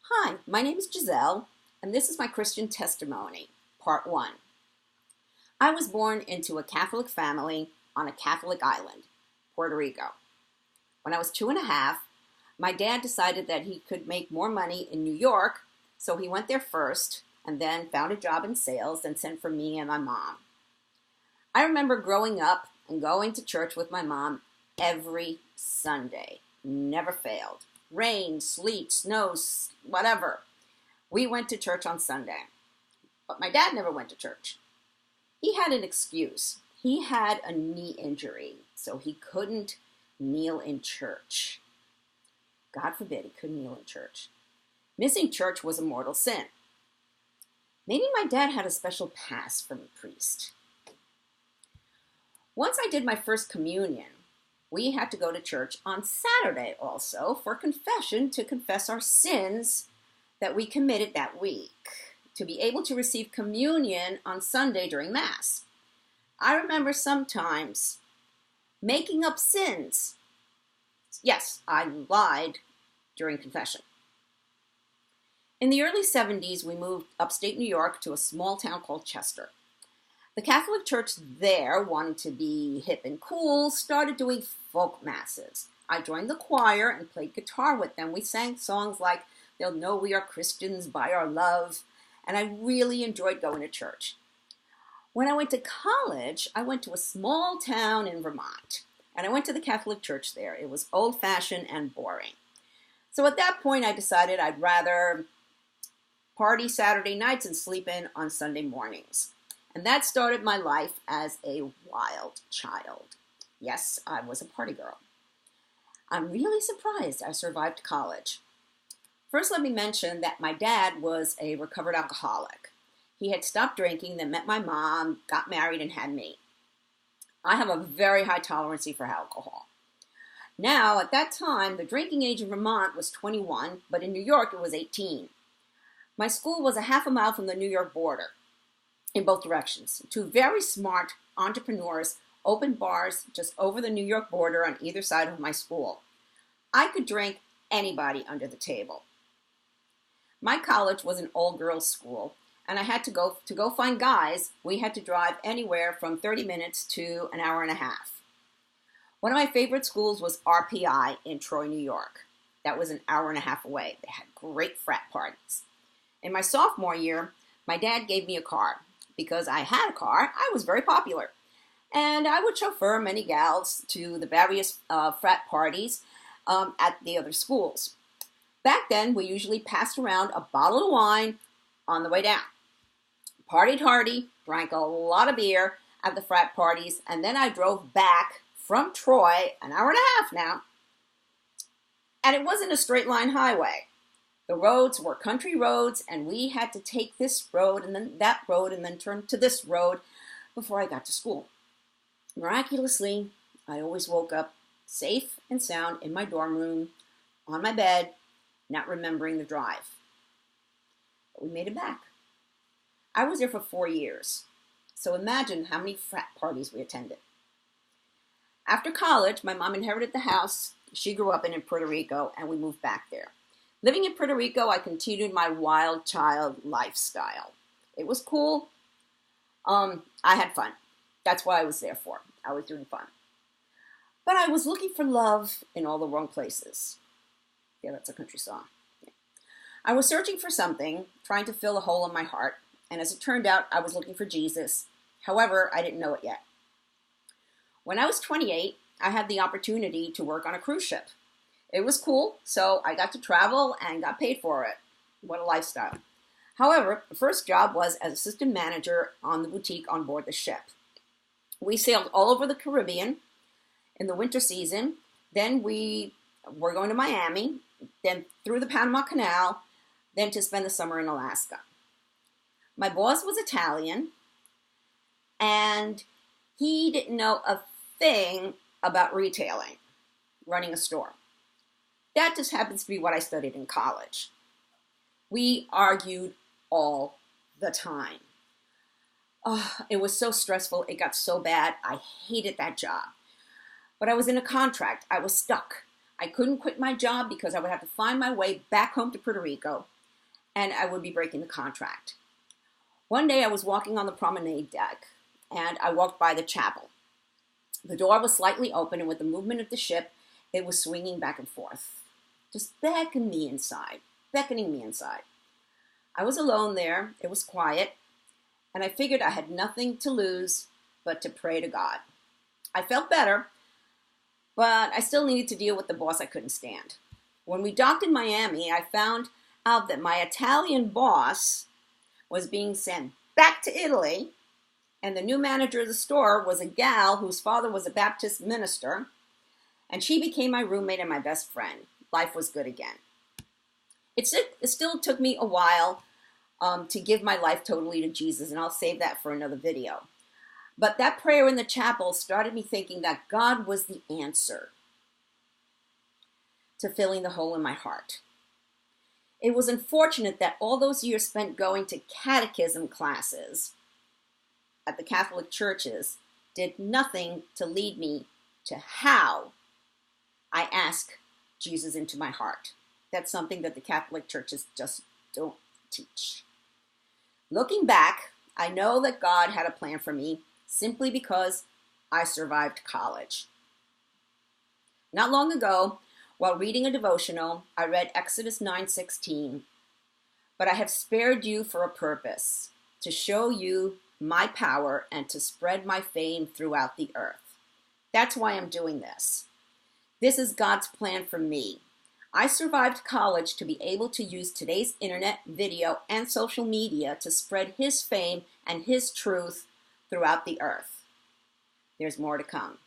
Hi, my name is Giselle, and this is my Christian testimony, part one. I was born into a Catholic family on a Catholic island, Puerto Rico. When I was 2.5, my dad decided that he could make more money in New York, so he went there first and then found a job in sales and sent for me and my mom. I remember growing up and going to church with my mom every Sunday. Never failed. Rain, sleet, snow, whatever. We went to church on Sunday. But my dad never went to church. He had an excuse. He had a knee injury, so he couldn't kneel in church. God forbid he could kneel in church. Missing church was a mortal sin. Maybe my dad had a special pass from a priest. Once I did my first communion, we had to go to church on Saturday also for confession to confess our sins that we committed that week, to be able to receive communion on Sunday during Mass. I remember sometimes making up sins. Yes, I lied during confession. In the early 70s, we moved upstate New York to a small town called Chester. The Catholic Church there, wanting to be hip and cool, started doing folk masses. I joined the choir and played guitar with them. We sang songs like "They'll Know We Are Christians by Our Love," and I really enjoyed going to church. When I went to college, I went to a small town in Vermont, and I went to the Catholic Church there. It was old-fashioned and boring. So at that point, I decided I'd rather party Saturday nights and sleep in on Sunday mornings. And that started my life as a wild child. Yes, I was a party girl. I'm really surprised I survived college. First, let me mention that my dad was a recovered alcoholic. He had stopped drinking, then met my mom, got married, and had me. I have a very high tolerance for alcohol. Now, at that time, the drinking age in Vermont was 21, but in New York it was 18. My school was a half a mile from the New York border. In both directions. Two very smart entrepreneurs opened bars just over the New York border on either side of my school. I could drink anybody under the table. My college was an all-girls school, and I had to go find guys. We had to drive anywhere from 30 minutes to an hour and a half. One of my favorite schools was RPI in Troy, New York. That was an hour and a half away. They had great frat parties. In my sophomore year, my dad gave me a car. Because I had a car, I was very popular. And I would chauffeur many gals to the various frat parties at the other schools. Back then, we usually passed around a bottle of wine on the way down. Partied hardy, drank a lot of beer at the frat parties, and then I drove back from Troy, an hour and a half now. And it wasn't a straight line highway. The roads were country roads, and we had to take this road and then that road and then turn to this road before I got to school. Miraculously, I always woke up safe and sound in my dorm room, on my bed, not remembering the drive. But we made it back. I was there for 4 years, so imagine how many frat parties we attended. After college, my mom inherited the house she grew up in Puerto Rico, and we moved back there. Living in Puerto Rico, I continued my wild child lifestyle. It was cool. I had fun. That's what I was there for. I was doing fun. But I was looking for love in all the wrong places. Yeah, that's a country song. Yeah. I was searching for something, trying to fill a hole in my heart, and as it turned out, I was looking for Jesus. However, I didn't know it yet. When I was 28, I had the opportunity to work on a cruise ship. It was cool, so I got to travel and got paid for it. What a lifestyle. However, the first job was as assistant manager on the boutique on board the ship. We sailed all over the Caribbean in the winter season. Then we were going to Miami, then through the Panama Canal, then to spend the summer in Alaska. My boss was Italian, and he didn't know a thing about retailing, running a store. That just happens to be what I studied in college. We argued all the time. Oh, it was so stressful. It got so bad. I hated that job. But I was in a contract. I was stuck. I couldn't quit my job because I would have to find my way back home to Puerto Rico. and I would be breaking the contract. One day I was walking on the promenade deck, and I walked by the chapel. The door was slightly open, and with the movement of the ship, it was swinging back and forth, just beckoning me inside. I was alone there. It was quiet, and I figured I had nothing to lose but to pray to God. I felt better, but I still needed to deal with the boss I couldn't stand. When we docked in Miami, I found out that my Italian boss was being sent back to Italy, and the new manager of the store was a gal whose father was a Baptist minister, and she became my roommate and my best friend. Life was good again. It still took me a while to give my life totally to Jesus, and I'll save that for another video. But that prayer in the chapel started me thinking that God was the answer to filling the hole in my heart. It was unfortunate that all those years spent going to catechism classes at the Catholic churches did nothing to lead me to how I ask Jesus into my heart. That's something that the Catholic churches just don't teach. Looking back, I know that God had a plan for me simply because I survived college. Not long ago, while reading a devotional, I read Exodus 9:16. But I have spared you for a purpose, to show you my power and to spread my fame throughout the earth. That's why I'm doing this. This is God's plan for me. I survived college to be able to use today's internet, video, and social media to spread His fame and His truth throughout the earth. There's more to come.